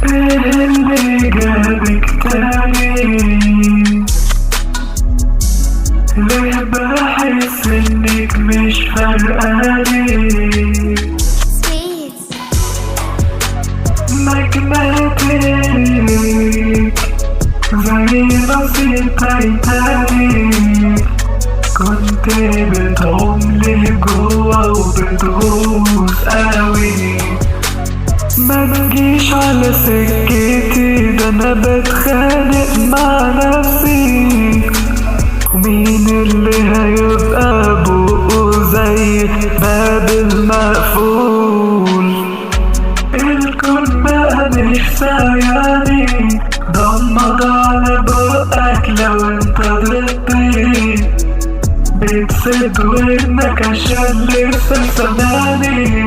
ايه اللي جابك تاني؟ ليه بحس انك مش فارقالي؟ مكنتك زي نصيب تايتانيك، كنت بتعوملي جوا وبتغوص قوي. ما تجيش على سكتي، ده انا بتخانق مع نفسي. ومين اللي هيبقى بقه زي باب المقفول؟ الكون بقى مش سايعني، ضمد على بقك لو انت ضدي. بتسد ودنك عشان لسه سامعني.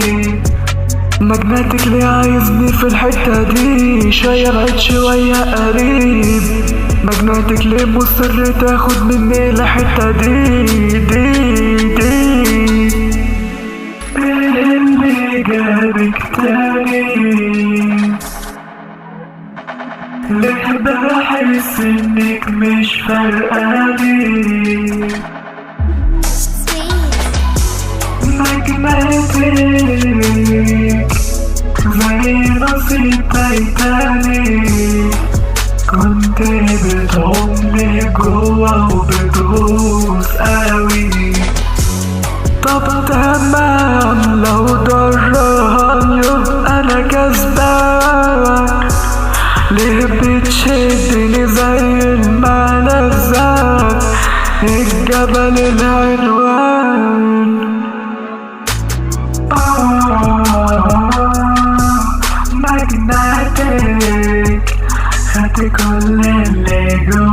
مجنتك ليه عايزني في الحتة دي؟ شوية بعيد شوية قريب. مجنتك ليه مصر تاخد مني الحتة دي؟ ايه اللي جابك تاني؟ ليه بحس انك مش فارقالي؟ مكنتك زي نصيب تايتانيك، كنت بتعوملي جوا وبتغوص قوي. طب تمام، لو ضرها يبقى انا كسبان. ليه بتشدني زي الملذات الجبل العنوان؟ مجنتك خدت كل اللي جوا